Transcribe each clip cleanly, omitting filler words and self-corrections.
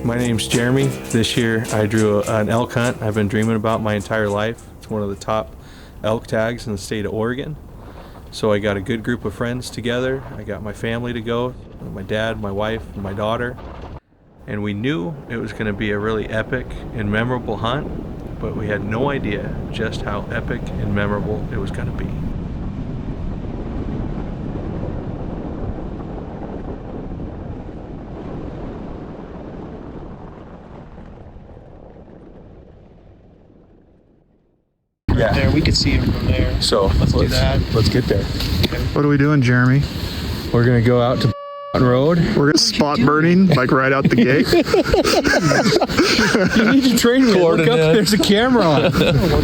My name's Jeremy. This year I drew an elk hunt I've been dreaming about my entire life. It's one of the top elk tags in the state of Oregon. So I got a good group of friends together. I got my family to go, my dad, my wife, and my daughter. And we knew it was going to be a really epic and memorable hunt, but we had no idea just how epic and memorable it was going to be. Yeah. There, we could see him from there. So let's do that. Let's get there. Okay. What are we doing, Jeremy? We're gonna go out to road. We're gonna spot burning like right out the gate. You need to train me. Look up, there's a camera on.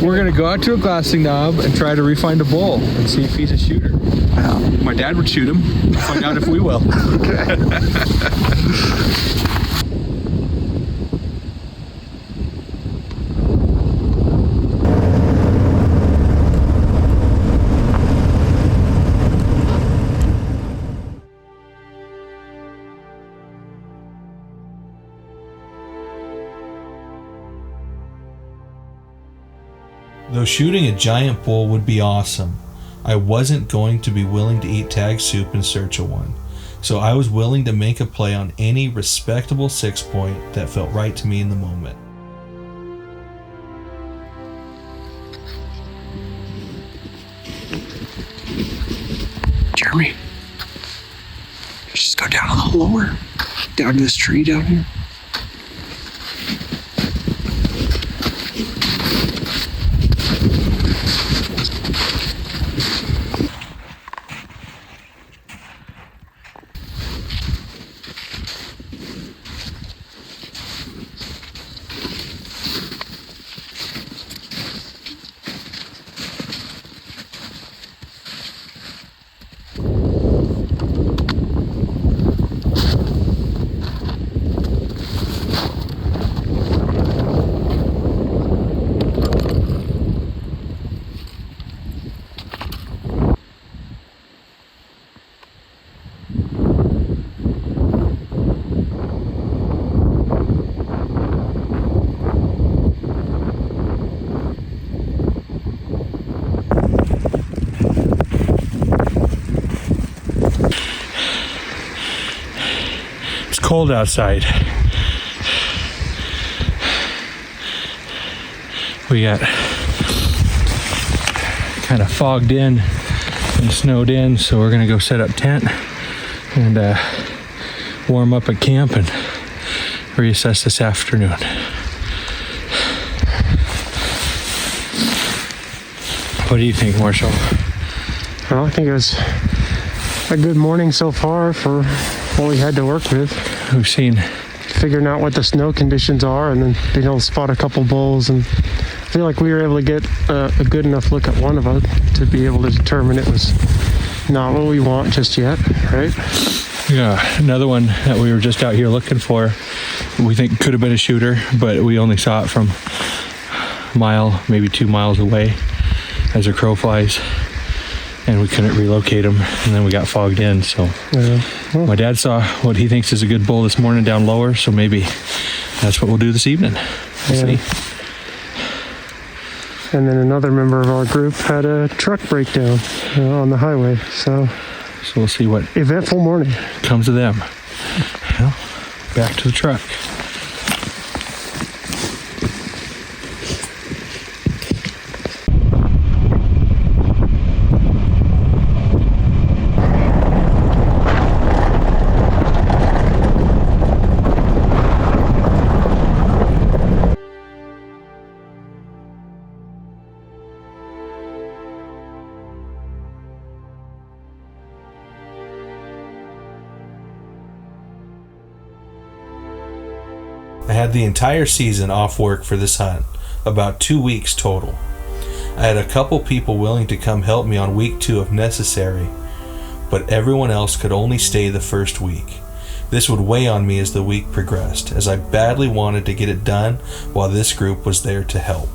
We're gonna go out to a glassing knob and try to re-find a bull and see if he's a shooter. Wow. My dad would shoot him. We'll find out if we will. Okay. Though shooting a giant bull would be awesome, I wasn't going to be willing to eat tag soup in search of one, so I was willing to make a play on any respectable 6-point that felt right to me in the moment. Jeremy, let's just go down a little lower, down to this tree down here. Cold outside. We got kind of fogged in and snowed in, so we're gonna go set up tent and warm up at camp and reassess this afternoon. What do you think, Marshall? Well, I think it was a good morning so far for what we had to work with. We've seen figuring out what the snow conditions are and then being able to spot a couple bulls, and I feel like we were able to get a good enough look at one of them to be able to determine it was not what we want just yet, right? Yeah, another one that we were just out here looking for, we think could have been a shooter, but we only saw it from a mile, maybe 2 miles away as a crow flies, and we couldn't relocate him, and then we got fogged in. So well, my dad saw what he thinks is a good bull this morning down lower, so maybe that's what we'll do this evening. We'll see. And then another member of our group had a truck breakdown on the highway, so we'll see what eventful morning comes of them. Well, back to the truck. I had the entire season off work for this hunt, about 2 weeks total. I had a couple people willing to come help me on week 2 if necessary, but everyone else could only stay the first week. This would weigh on me as the week progressed, as I badly wanted to get it done while this group was there to help.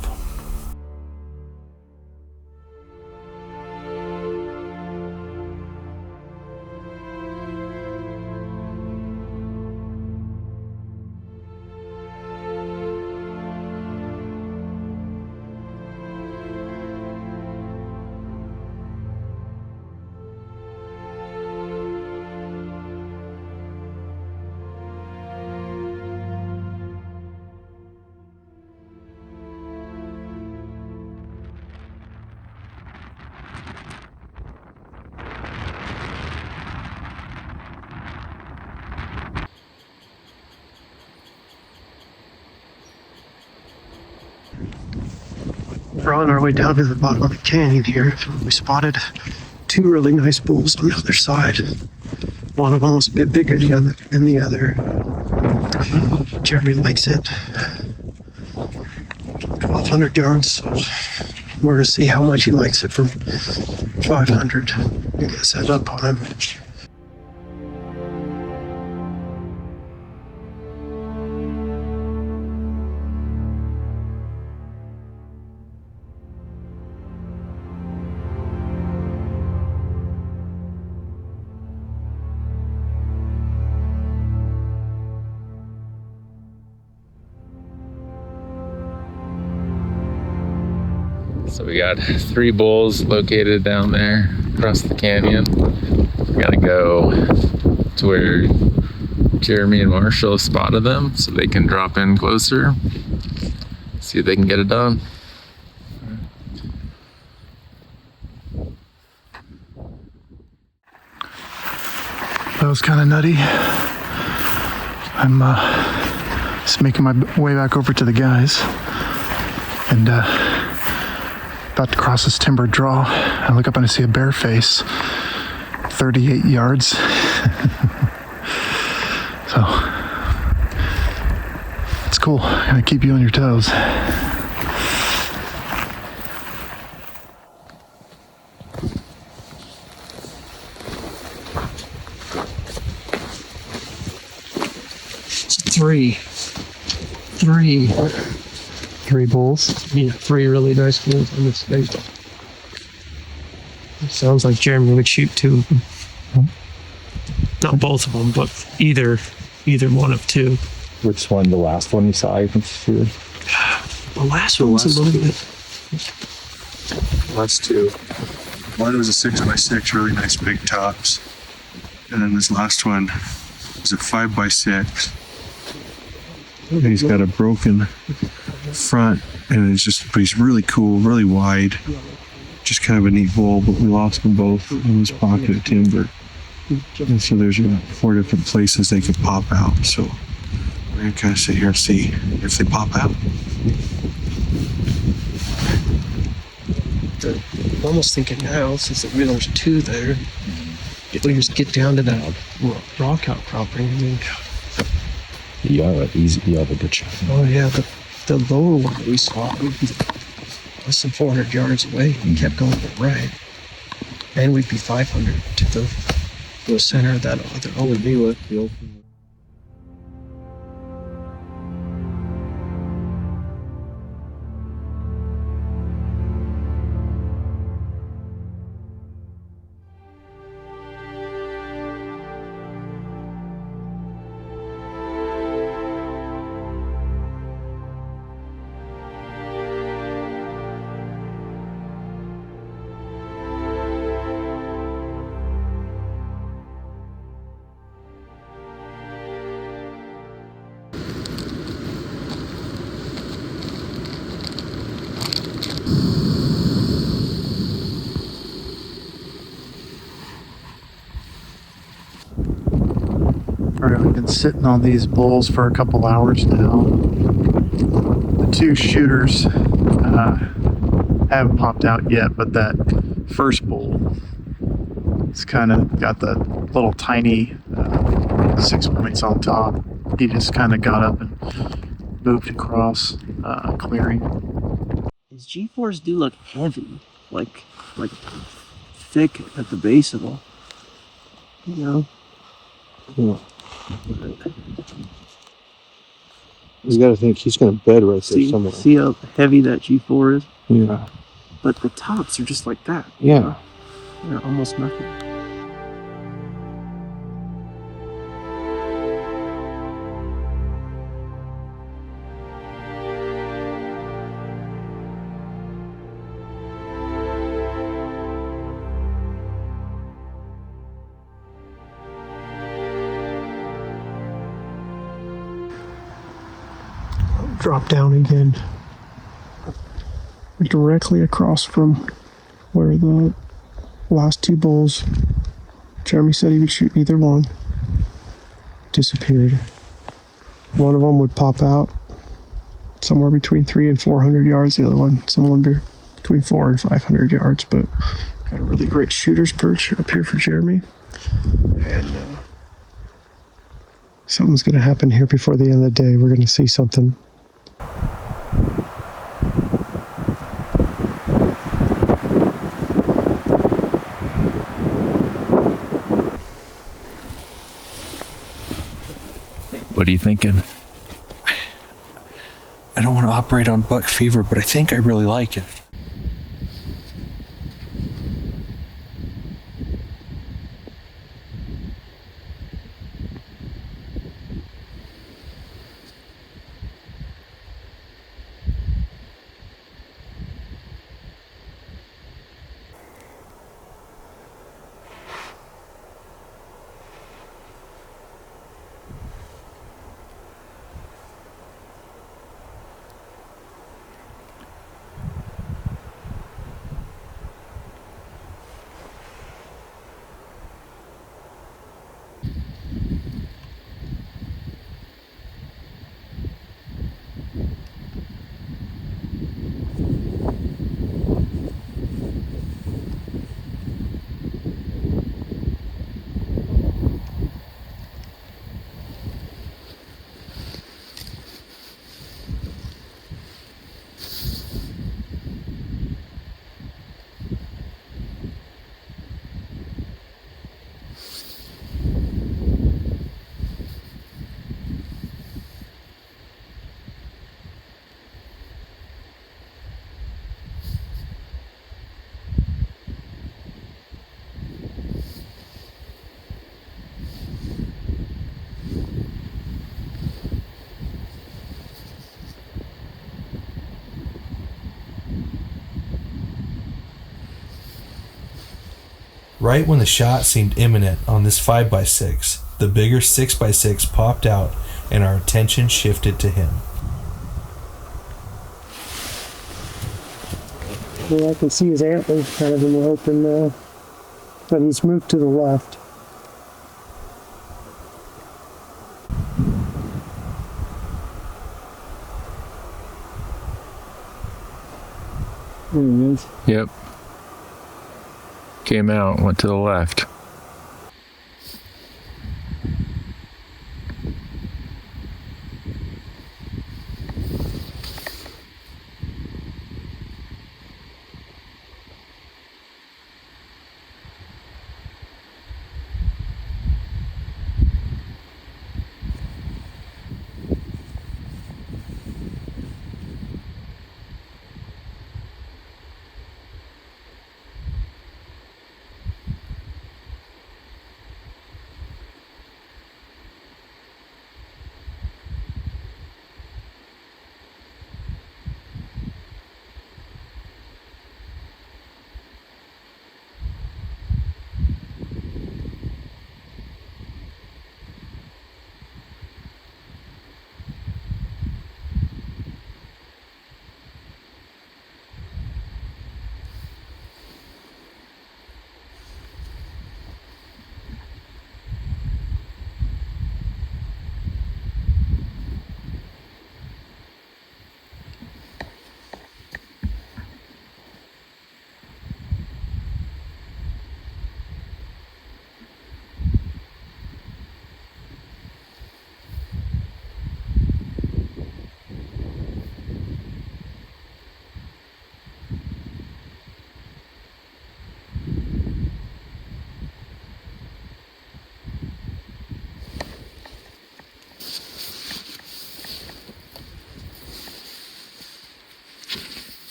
We're on our way down to the bottom of the canyon here. We spotted two really nice bulls on the other side. One of them was a bit bigger than the other. Jeremy likes it. 1,200 yards. So we're gonna see how much he likes it from 500. Get set up on him. So we got 3 bulls located down there across the canyon. We're gonna go to where Jeremy and Marshall spotted them so they can drop in closer, see if they can get it done. That was kind of nutty. I'm just making my way back over to the guys and about to cross this timber draw. I look up and I see a bear face 38 yards. So it's cool. Gonna keep you on your toes. Three bulls. Yeah, 3 really nice bulls on this thing. It sounds like Jeremy would shoot 2 of them. Not both of them, but either one of 2. Which one? The last one you saw? I think sure. The last one was a little bit. Last 2. One was a 6x6, really nice big tops. And then this last one was a 5x6. And he's got a broken front, and but he's really cool, really wide. Just kind of a neat bull, but we lost them both in this pocket of timber. And so there's 4 different places they could pop out. So we're gonna kind of sit here and see if they pop out. I'm almost thinking now, since there's 2 there, if we just get down to that rock outcropping, I mean, You have a good shot. oh yeah, the lower one that we saw would be less than 400 yards away and kept going to the right. And we'd be 500 to the center of that other open. Alright, we've been sitting on these bulls for a couple hours now. The 2 shooters haven't popped out yet, but that first bull, it's kind of got the little tiny 6 points on top. He just kind of got up and moved across clearing. His G-force do look heavy, like thick at the base of them. You know. He's got to think he's going to bed right there somewhere. See how heavy that G4 is? Yeah. But the tops are just like that. Yeah. They're almost nothing. Drop down again. Directly across from where the last 2 bulls, Jeremy said he would shoot either one, disappeared. One of them would pop out somewhere between 300 and 400 yards. The other one, someone between 400 and 500 yards, but got a really great shooter's perch up here for Jeremy. And something's going to happen here before the end of the day. We're going to see something. What are you thinking? I don't want to operate on buck fever, but I think I really like it. Right when the shot seemed imminent on this 5x6, the bigger 6x6 popped out and our attention shifted to him. Well, I can see his antlers kind of in the open now, but he's moved to the left. There he is. Yep. Came out, went to the left.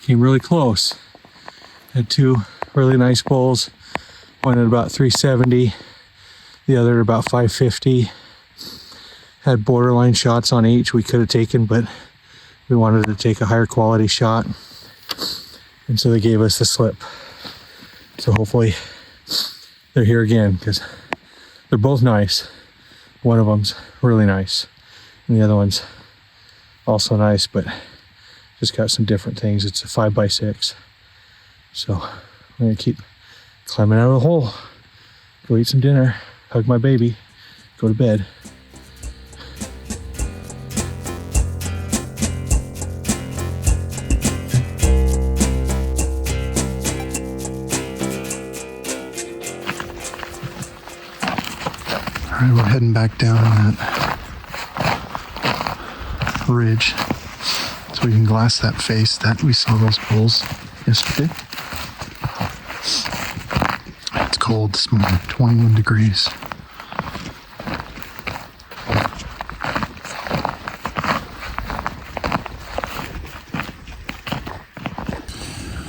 Came really close. Had two really nice bulls. One at about 370, the other at about 550. Had borderline shots on each we could have taken, but we wanted to take a higher quality shot. And so they gave us the slip. So hopefully they're here again, because they're both nice. One of them's really nice, and the other one's also nice, but just got some different things. It's a 5x6. So I'm gonna keep climbing out of the hole, go eat some dinner, hug my baby, go to bed. All right, we're heading back down that ridge so we can glass that face that we saw those bulls yesterday. It's cold this morning, 21 degrees.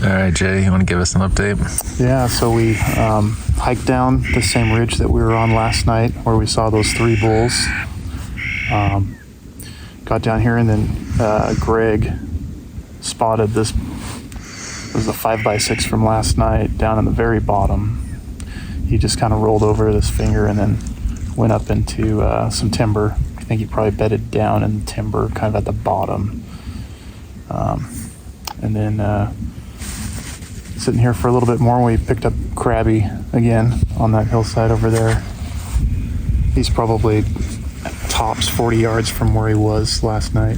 All right, Jay, you want to give us an update? Yeah, so we hiked down the same ridge that we were on last night where we saw those 3 bulls. Got down here and then Greg spotted this. It was a 5x6 from last night down in the very bottom. He just kind of rolled over his finger and then went up into some timber. I think he probably bedded down in timber kind of at the bottom. And then sitting here for a little bit more, we picked up Crabby again on that hillside over there. He's probably tops 40 yards from where he was last night.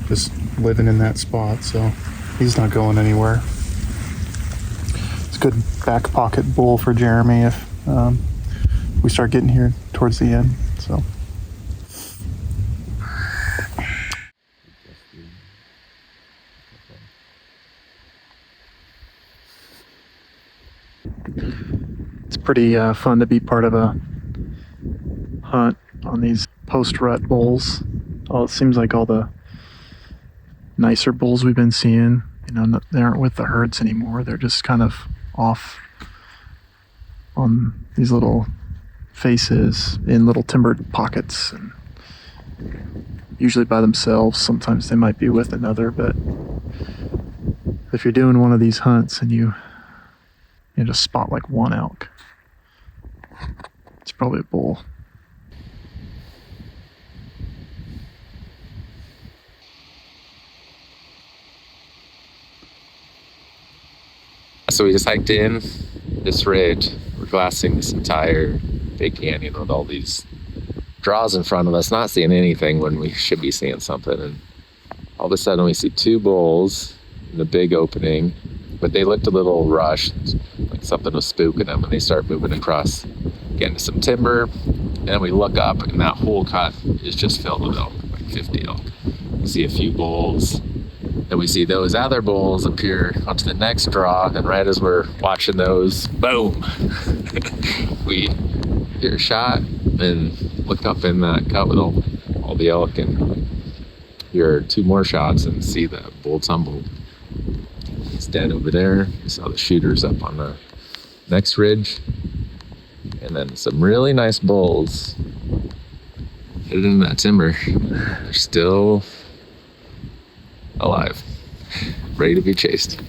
Just living in that spot, so he's not going anywhere. It's a good back pocket bull for Jeremy if we start getting here towards the end. So. It's pretty fun to be part of a hunt on these post-rut bulls. Oh, it seems like all the nicer bulls we've been seeing, they aren't with the herds anymore. They're just kind of off on these little faces in little timbered pockets, and usually by themselves. Sometimes they might be with another, but if you're doing one of these hunts and you just spot like one elk, it's probably a bull. So we just hiked in this ridge. We're glassing this entire big canyon with all these draws in front of us, not seeing anything when we should be seeing something. And all of a sudden we see 2 bulls in the big opening, but they looked a little rushed, like something was spooking them, and they start moving across, getting to some timber. And then we look up, and that whole cut is just filled with elk, like 50 elk. We see a few bulls. And we see those other bulls appear onto the next draw, and right as we're watching those, boom! We hear a shot and look up in that cut with all the elk and hear 2 more shots and see the bull tumble. He's dead over there. We saw the shooters up on the next ridge. And then some really nice bulls hidden in that timber. They're still alive, ready to be chased.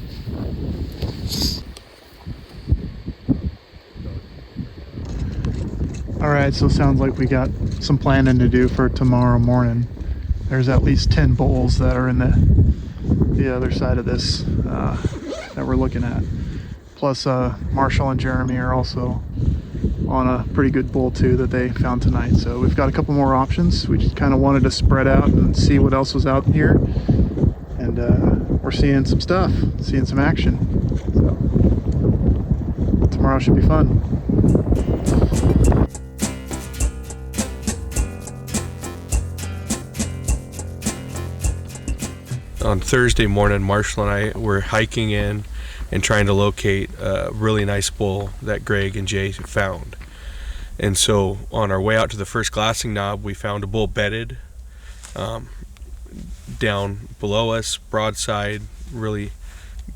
All right, so sounds like we got some planning to do for tomorrow morning. There's at least 10 bulls that are in the other side of this that we're looking at. Plus Marshall and Jeremy are also on a pretty good bull too that they found tonight. So we've got a couple more options. We just kind of wanted to spread out and see what else was out here. And we're seeing some stuff, seeing some action. So tomorrow should be fun. On Thursday morning, Marshall and I were hiking in and trying to locate a really nice bull that Greg and Jay found. And so on our way out to the first glassing knob, we found a bull bedded down below us, broadside, really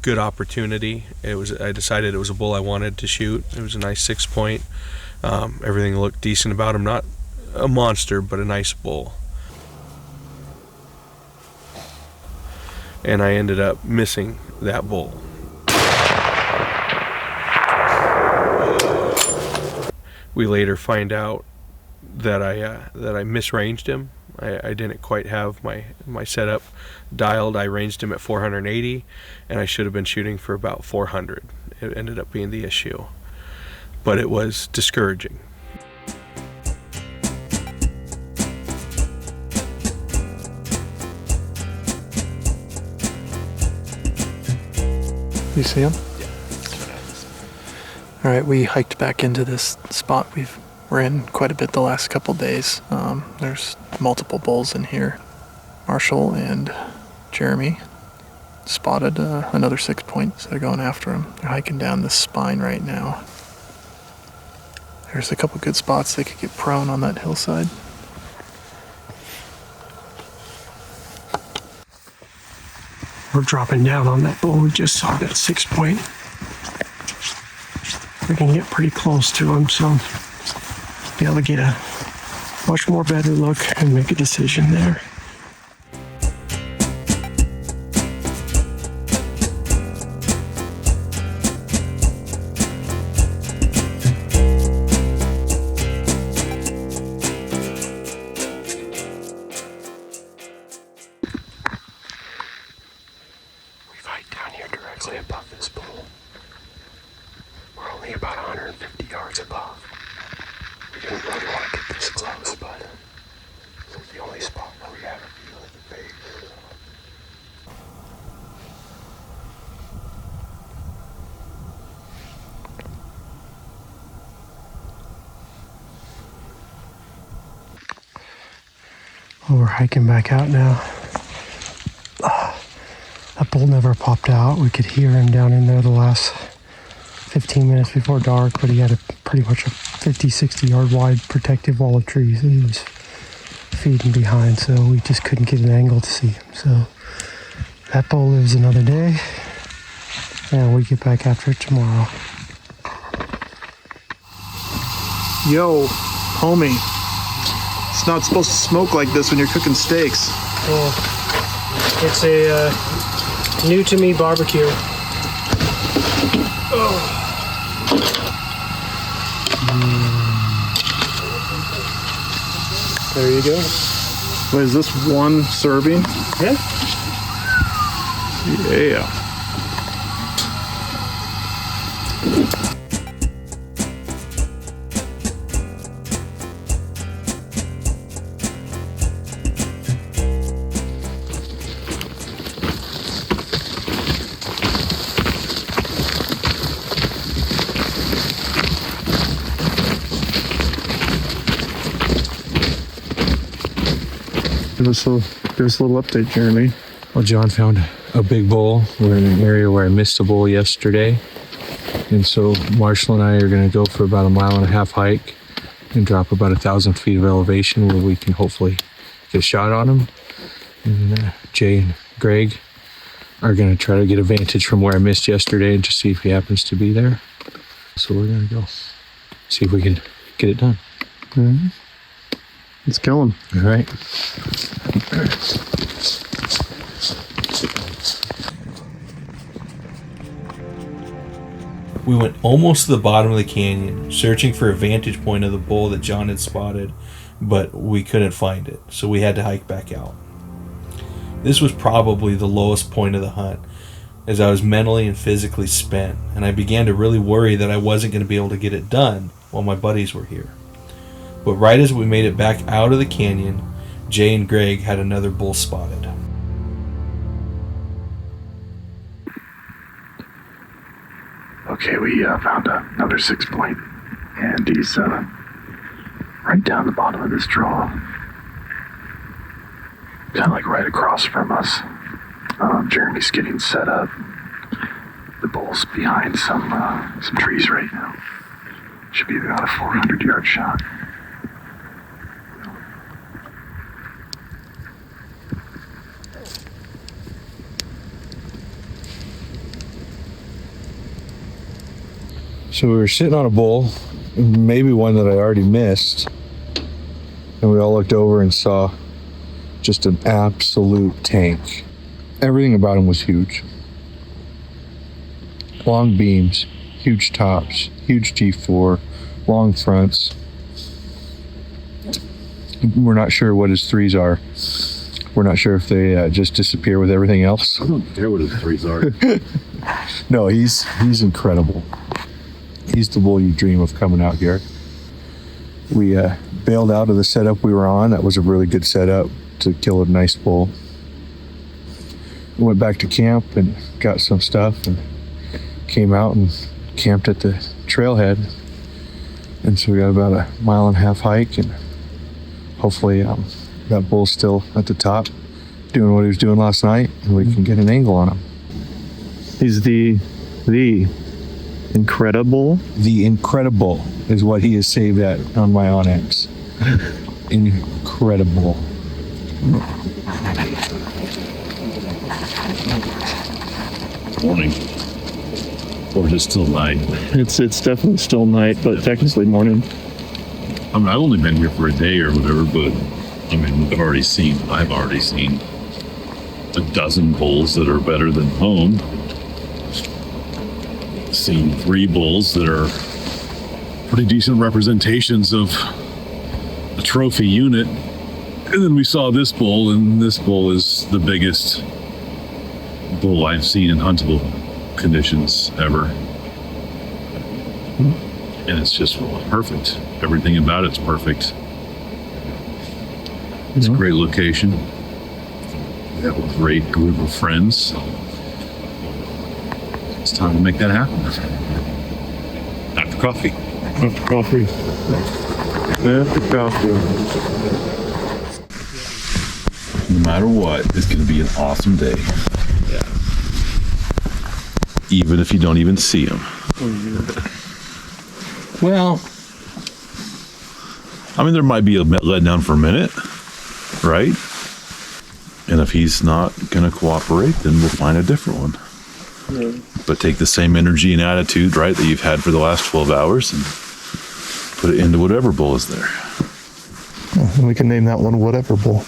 good opportunity. I decided it was a bull I wanted to shoot. It was a nice 6-point. Everything looked decent about him, not a monster, but a nice bull. And I ended up missing that bull. We later find out that I misranged him. I didn't quite have my setup dialed. I ranged him at 480, and I should have been shooting for about 400. It ended up being the issue, but it was discouraging. You see him? All right, we hiked back into this spot we've we're in quite a bit the last couple days. There's multiple bulls in here. Marshall and Jeremy spotted another 6 points. They're going after him. They're hiking down this spine right now. There's a couple good spots they could get prone on that hillside. We're dropping down on that bull. We just saw that 6 point. We can get pretty close to him, so be able to get a much more better look and make a decision there. We've hiked down here directly above this bull. We're only about 150 yards above. We didn't really want to get this close, but this is the only spot where we have a view of the base. Well, we're hiking back out now. That bull never popped out. We could hear him down in there the last 15 minutes before dark, but he had pretty much a 50, 60 yard wide protective wall of trees that he was feeding behind, so we just couldn't get an angle to see him. So that bull lives another day, and we get back after it tomorrow. Yo, homie. It's not supposed to smoke like this when you're cooking steaks. Yeah. It's a new to me barbecue. There you go. Wait, is this one serving? Yeah. Yeah. Give us a little update, Jeremy. Well, John found a big bull. We're in an area where I missed a bull yesterday. And so Marshall and I are going to go for about a 1.5 mile hike and drop about 1,000 feet of elevation where we can hopefully get a shot on him. And Jay and Greg are going to try to get a vantage from where I missed yesterday and just see if he happens to be there. So we're going to go see if we can get it done. Mm-hmm. Let's kill him. All right. We went almost to the bottom of the canyon, searching for a vantage point of the bull that John had spotted, but we couldn't find it, so we had to hike back out. This was probably the lowest point of the hunt, as I was mentally and physically spent, and I began to really worry that I wasn't going to be able to get it done while my buddies were here. But right as we made it back out of the canyon, Jay and Greg had another bull spotted. Okay, we found another 6 point, and he's right down the bottom of this draw, kind of like right across from us. Jeremy's getting set up. The bull's behind some trees right now. Should be about a 400-yard shot. So we were sitting on a bull, maybe one that I already missed, and we all looked over and saw just an absolute tank. Everything about him was huge. Long beams, huge tops, huge G4, long fronts. We're not sure what his threes are. We're not sure if they just disappear with everything else. I don't care what his threes are. No, he's incredible. He's the bull you dream of coming out here. We bailed out of the setup we were on. That was a really good setup to kill a nice bull. We went back to camp and got some stuff and came out and camped at the trailhead. And so we got about a 1.5 mile hike, and hopefully that bull's still at the top doing what he was doing last night, and we can get an angle on him. He's the Incredibull. The Incredibull is what he is saved at on my Onyx. Incredibull. Morning. Or is it still night? It's definitely still night, but technically morning. I mean, I've only been here for a day or whatever, but I mean, I've already seen a dozen bulls that are better than home. Seen 3 bulls that are pretty decent representations of the trophy unit. And then we saw this bull, and this bull is the biggest bull I've seen in huntable conditions ever. And it's just perfect. Everything about it's perfect. It's a great location. We have a great group of friends. It's time to make that happen. After coffee. After coffee. After coffee. No matter what, it's going to be an awesome day. Yeah. Even if you don't even see him. Well, I mean, there might be a letdown for a minute, right? And if he's not going to cooperate, then we'll find a different one. Yeah. But take the same energy and attitude, right, that you've had for the last 12 hours and put it into whatever bull is there. And we can name that one Whatever Bull.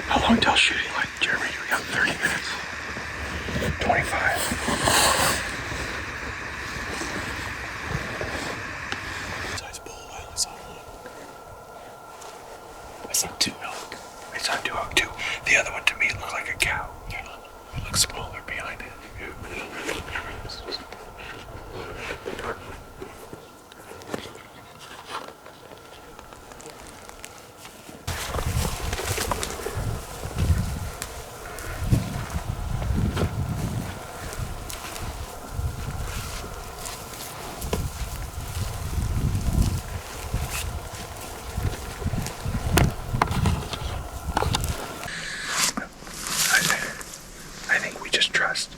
How long till shooting? Like, Jeremy, we got 30 minutes. 25. Size bull, I only saw one. I saw 2 elk. I saw 2 elk too. The other one to me looked like a cow. It looks smaller behind it. I think we just trust.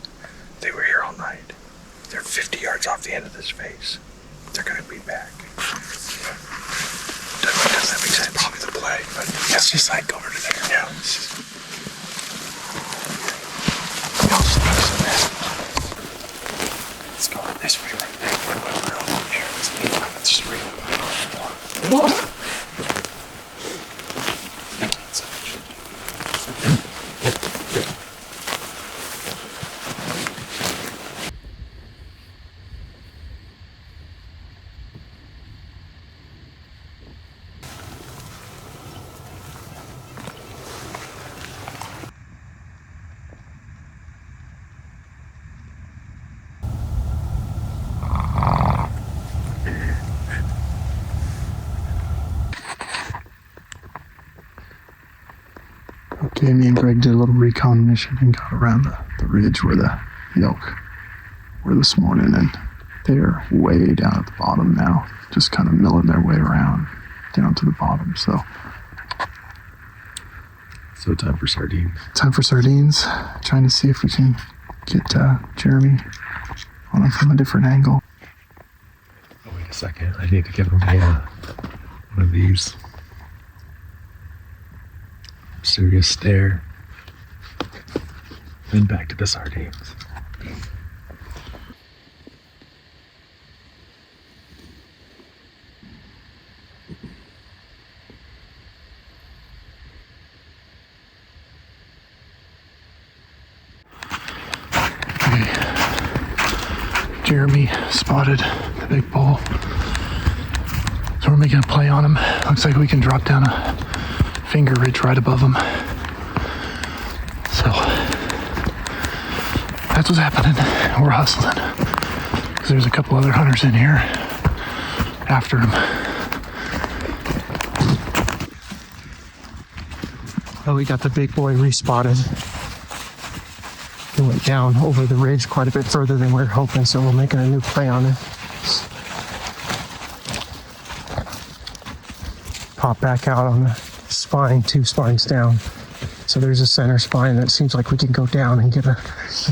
They were here all night. They're 50 yards off the end of this face. They're going to be back. Doesn't that make sense? Probably the play, but let's just like over to there. Yeah. Let's go this way right there. Here, let's just read it. Okay, me and Greg did a little recon mission and got around the ridge where the elk were this morning, and they're way down at the bottom now, just kind of milling their way around down to the bottom. So time for sardines. Time for sardines. Trying to see if we can get Jeremy on him from a different angle. Oh, wait a second. I need to give him one of these. Serious stare. Then back to the sardines. Jeremy spotted the big bull, so we're making a play on him. Looks like we can drop down a finger ridge right above them. So that's what's happening. We're hustling because there's a couple other hunters in here after him. Oh, we got the big boy respotted. He went down over the ridge quite a bit further than we were hoping, so we're making a new play on it. Pop back out on the spine, 2 spines down. So there's a center spine that seems like we can go down and get a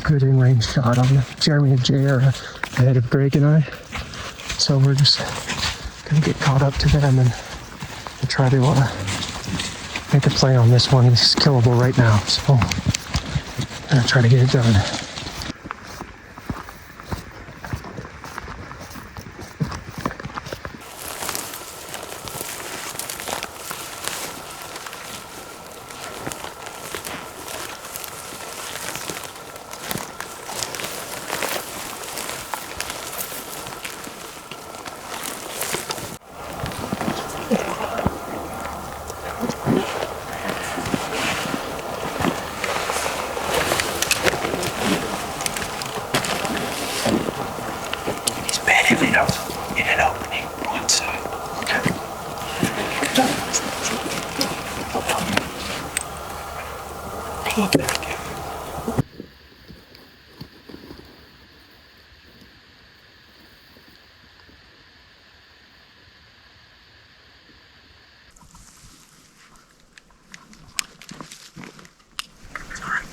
good in-range shot on it. Jeremy and Jay are ahead of Greg and I. So we're just gonna get caught up to them and try to make a play on this one. This is killable right now, so I'm gonna try to get it done.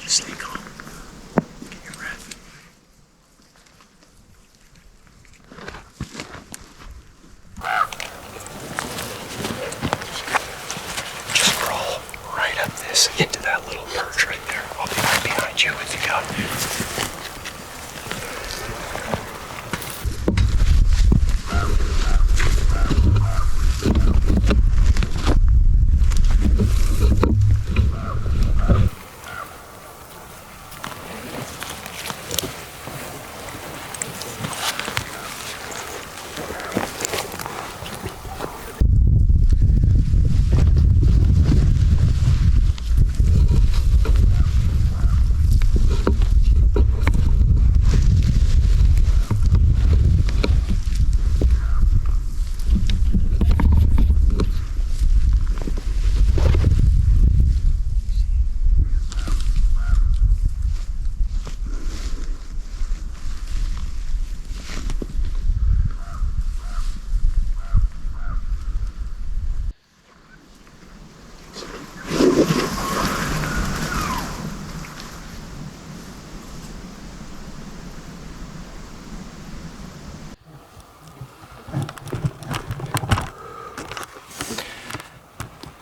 Stay calm. Get your breath. Just crawl right up this into that little perch right there. I'll be right behind you if you got it.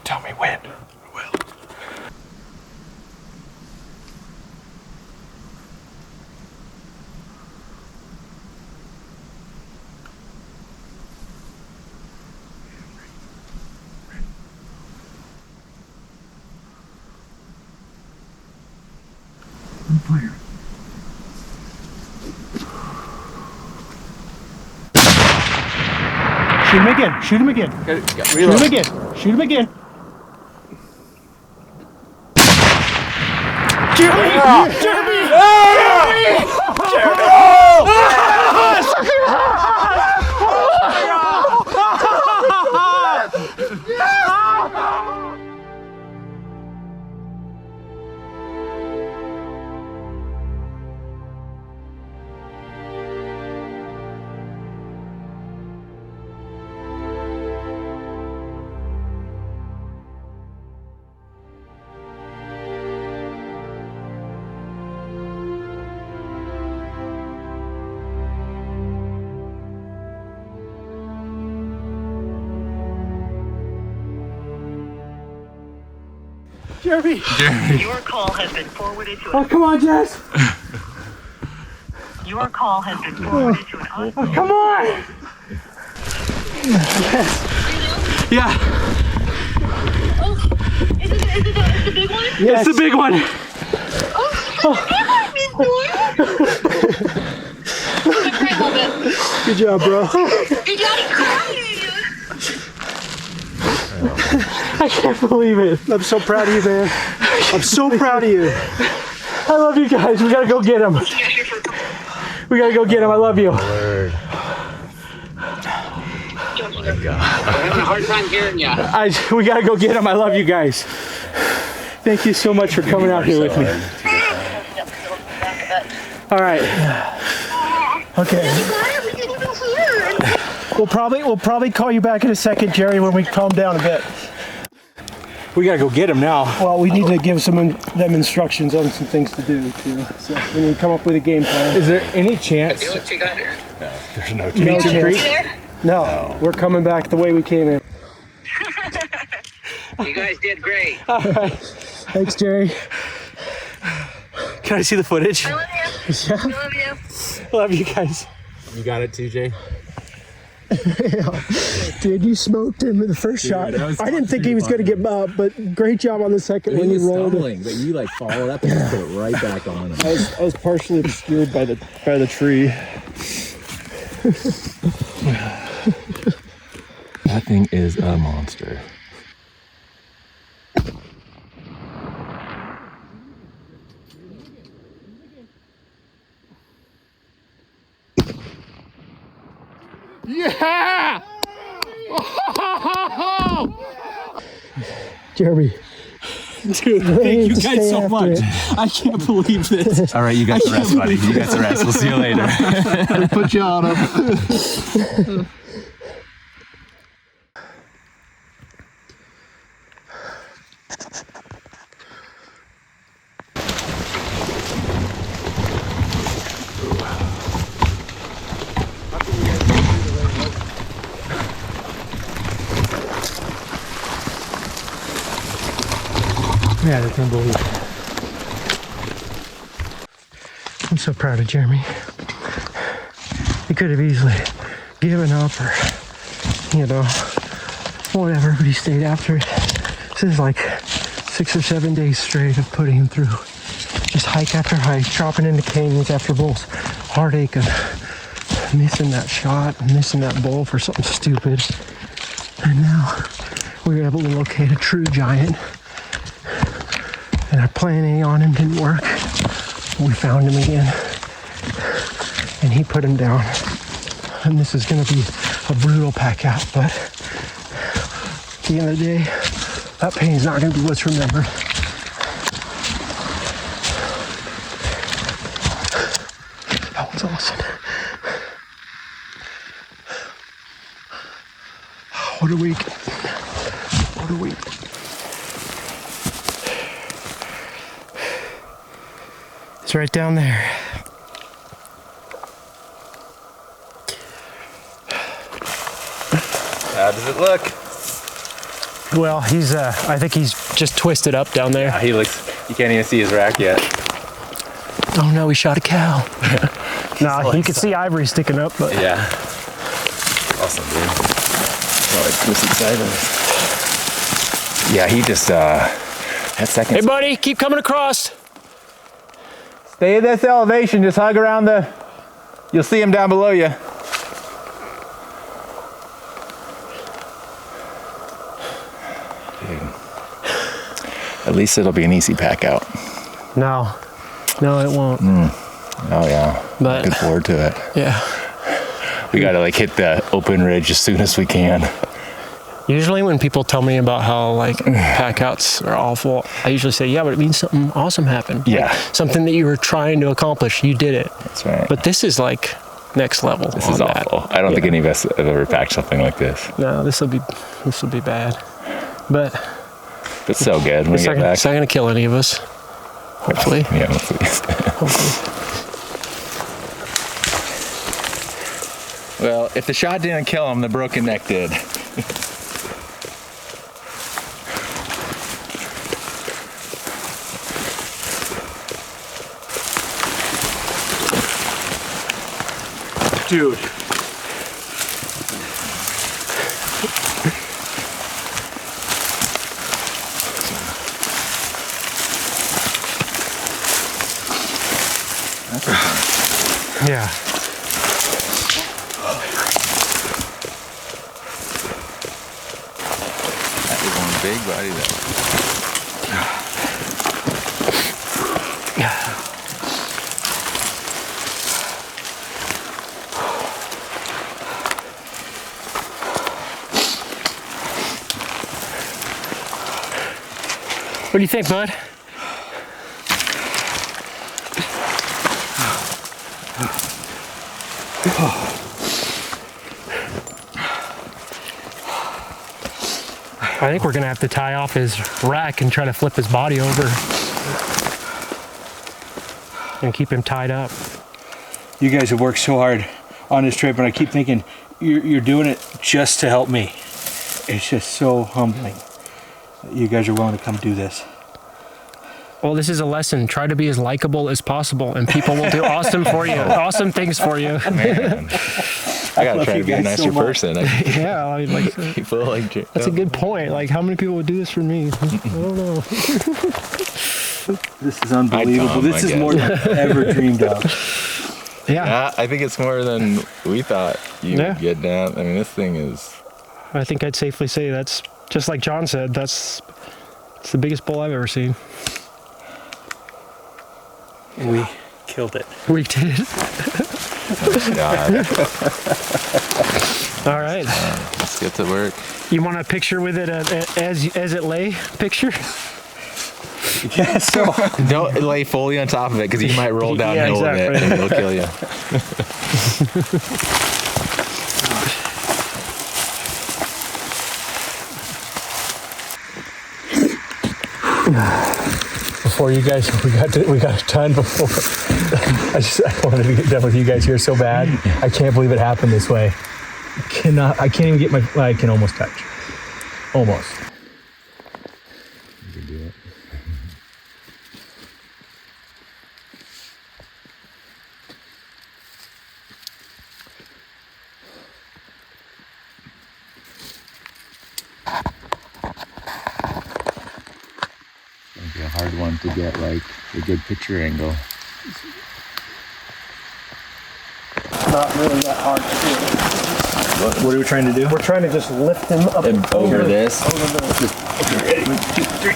Tell me when. I will. Fire. Shoot him again. Shoot him again. Shoot him again. Shoot him again. Jeremy! Jeremy! Jeremy! Jeremy! Jeremy! Your call has been forwarded to Oh, come on, Jess! Your call has been forwarded to an Oh, come on! Yeah. Oh, is it the big one? Yes. It's the big one. Oh, Good job, bro. you got it crying. I can't believe it. I'm so proud of you, man. I'm so proud of you. I love you guys. We gotta go get him. We gotta go get him. I love you. I'm having a hard time hearing you. We gotta go get him. I love you guys. Thank you so much for coming out here with me. All right. Okay. We'll probably call you back in a second, Jerry, when we calm down a bit. We gotta go get him now. Well, we need to give them instructions on some things to do too. So we need to come up with a game plan. Is there any chance? What you got here? No, there's no No chance. chance. No, we're coming back the way we came in. You guys did great. All right. Thanks, Jerry. Can I see the footage? I love you. Yeah. I love you. Love you guys. You got it, TJ? Yeah. Dude, you smoked him in the first shot. I didn't think he was going to get up, but great job on the second when you rolled it. But you like followed up and put it right back on him. I was partially obscured by the tree. That thing is a monster. Yeah! Jeremy. Dude, thank you guys so much. I can't believe this. All right, you got the rest, buddy. You got the rest. We'll see you later. We put you on him. Yeah, I can't believe it. I'm so proud of Jeremy. He could have easily given up or, whatever, but he stayed after it. This is like 6 or 7 days straight of putting him through just hike after hike, dropping into canyons after bulls, heartache of missing that shot and missing that bull for something stupid. And now we were able to locate a true giant. And our plan A on him didn't work. We found him again. And he put him down. And this is gonna be a brutal pack out, but at the end of the day, that pain's not gonna be what's remembered. That one's awesome. What a week. What a week. It's right down there. How does it look? Well, he's, I think he's just twisted up down there. Yeah, he looks, you can't even see his rack yet. Oh no, he shot a cow. No, you can see ivory sticking up, but. Yeah. Awesome, dude. Oh, it's twisted sideways. Yeah, he just, had seconds. Hey buddy, keep coming across. Stay at this elevation, just hug around you'll see him down below you. Dude. At least it'll be an easy pack out. No, it won't. Oh yeah, But looking forward to it. Yeah. We gotta hit the open ridge as soon as we can. Usually when people tell me about how pack outs are awful, I usually say, yeah, but it means something awesome happened. Yeah. Something that you were trying to accomplish, you did it. That's right. But this is next level. This is awful. I don't think any of us have ever packed something like this. No, this will be bad. But it's so good when we get back. It's not gonna kill any of us. Hopefully. Yeah, hopefully. Hopefully. Well, if the shot didn't kill him, the broken neck did. Dude. Yeah. big body though. What do you think, bud? I think we're gonna have to tie off his rack and try to flip his body over and keep him tied up. You guys have worked so hard on this trip, and I keep thinking you're doing it just to help me. It's just so humbling that you guys are willing to come do this. Well, this is a lesson. Try to be as likable as possible, and people will do awesome for you, awesome things for you. Man, I gotta try to be a nicer person. Yeah, I mean, like, People like that's a good point. Like, how many people would do this for me? I don't know. This is unbelievable. This is more than I've ever dreamed of. Yeah, I think it's more than we thought you would get down. I mean, this thing is. I think I'd safely say that's, just like John said, it's the biggest bull I've ever seen. We killed it. We did. God. All right. Let's get to work. You want a picture with it as it lay picture? Yeah, so Don't lay fully on top of it because you might roll downhill with it and it'll kill you. before you guys, we got it done before. I wanted to get done with you guys here so bad. I can't believe it happened this way. I can't even get I can almost touch. Almost. You can do it. It'll be a hard one to get like a good picture angle. Not really that hard to do. What are we trying to do? We're trying to just lift him up And over this. Ready? 1, 2, 3.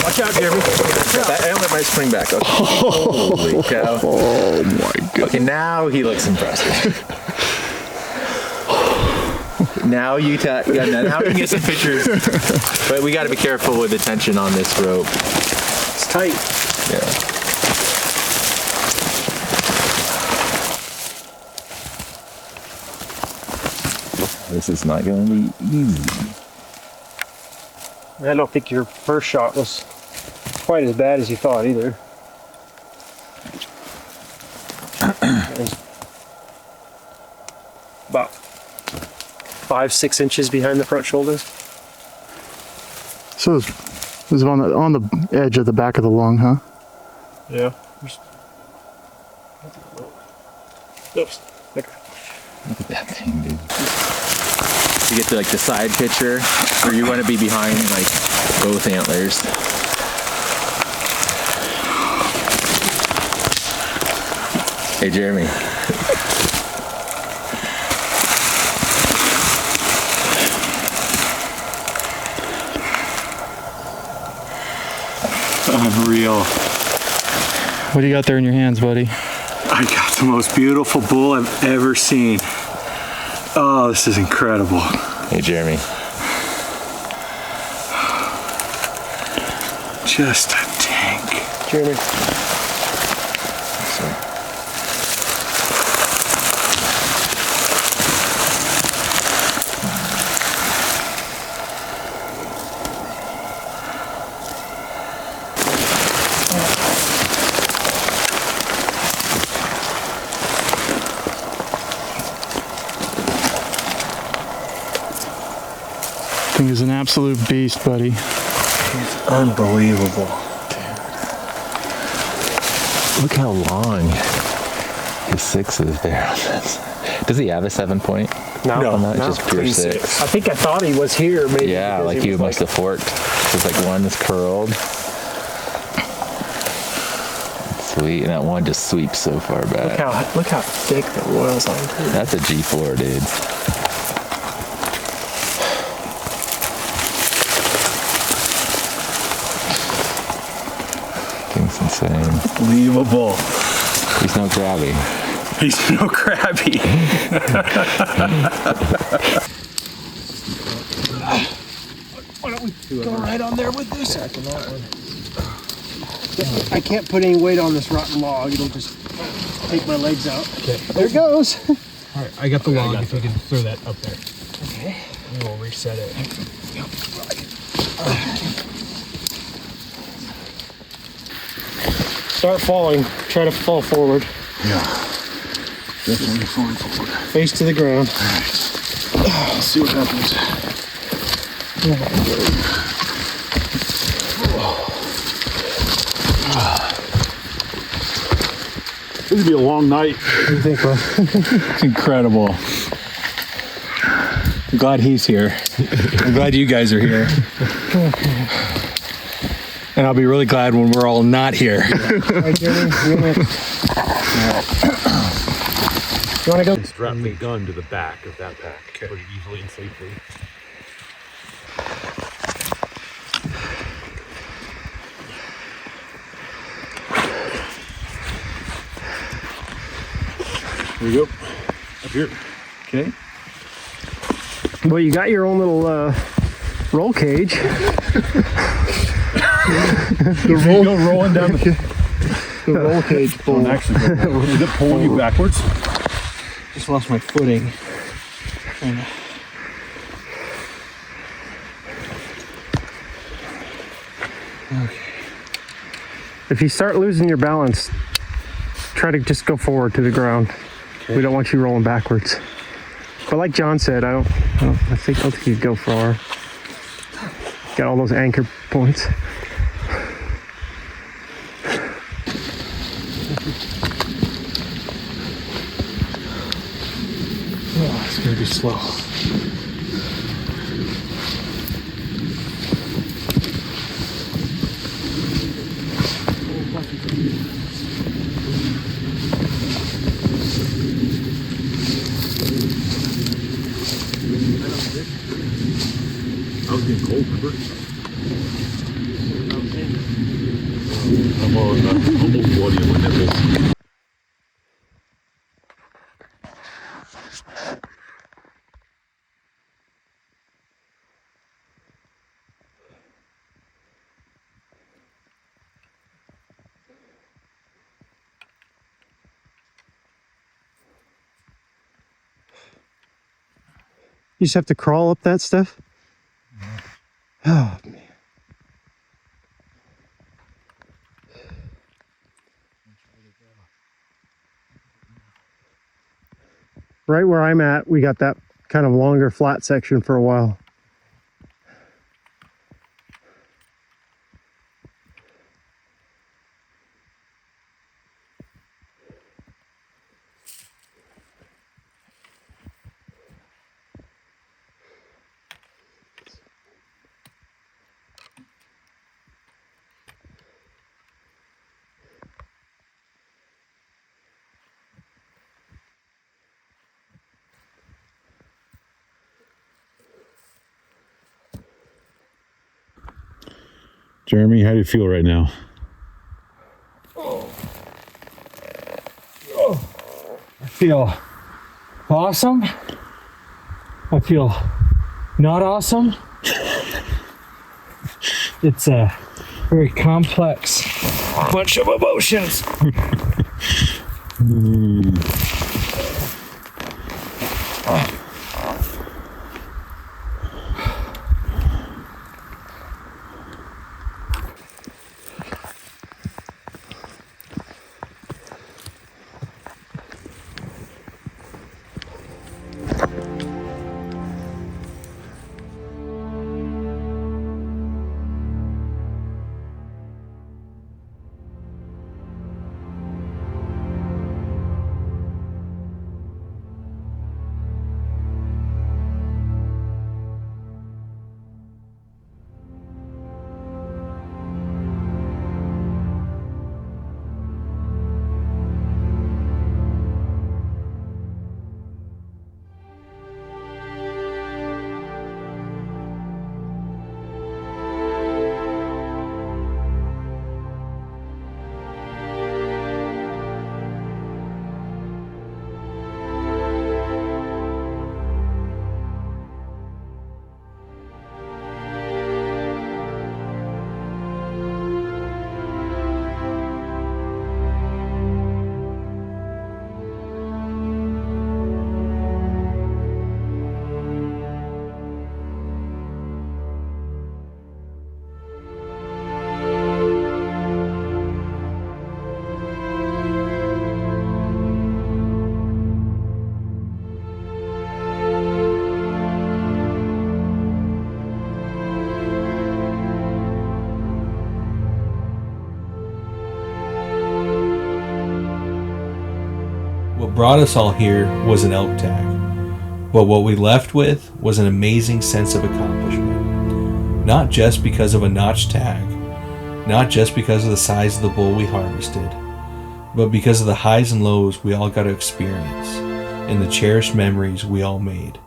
Watch out, Jeremy. That might spring back. Okay. Holy cow. Oh my god. Okay, now he looks impressive. Now you now we can get some pictures. But we got to be careful with the tension on this rope. It's tight. Yeah. This is not going to be easy. I don't think your first shot was quite as bad as you thought either. About 5-6 inches behind the front shoulders. So it was on the edge of the back of the lung, huh? Yeah. Oops. Okay. Look at that thing, dude. You get to like the side picture where you want to be behind like both antlers. Hey, Jeremy. Unreal. What do you got there in your hands, buddy? I got the most beautiful bull I've ever seen. Oh, this is incredible. Hey, Jeremy. Just a tank. Jeremy. Thing is an absolute beast, buddy. It's unbelievable. Look how long his 6 is there on this. Does he have a 7-point? No, On that? Just pure 6. I think I thought he was here, maybe. Yeah, like he must have forked. It's like one is curled. Sweet, and that one just sweeps so far back. Look how thick the royal's on. That's a G4, dude. That's insane. Unbelievable. He's no grabby. He's no crabby. Why don't we go right on there with this? I can't put any weight on this rotten log. It'll just take my legs out. Okay. There it goes. All right, I got the log. If you can throw that up there. Okay. And we'll reset it. Start falling. Try to fall forward. Yeah. Definitely falling forward. Face to the ground. Let's see what happens. This is gonna be a long night. What do you think, bro? It's incredible. I'm glad he's here. I'm glad you guys are here. And I'll be really glad when we're all not here. Right, Jeremy, you want to go? Strap the gun to the back of that pack pretty easily and safely. There you go. Up here. Okay. Well, you got your own little roll cage. Go rolling down The roll cage pull. Actually, is it pulling you backwards? Just lost my footing. Okay. If you start losing your balance, try to just go forward to the ground. Okay. We don't want you rolling backwards. But like John said, I don't think you'd go far. Got all those anchor points. Oh, it's gonna be slow. I was getting cold, remember? I'm almost bloody on my nipples. You just have to crawl up that stuff? Oh, man. Right where I'm at, we got that kind of longer flat section for a while. Jeremy, how do you feel right now? I feel awesome. I feel not awesome. It's a very complex bunch of emotions. What brought us all here was an elk tag, but what we left with was an amazing sense of accomplishment. Not just because of a notch tag, not just because of the size of the bull we harvested, but because of the highs and lows we all got to experience and the cherished memories we all made.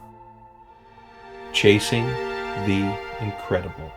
Chasing the incredible.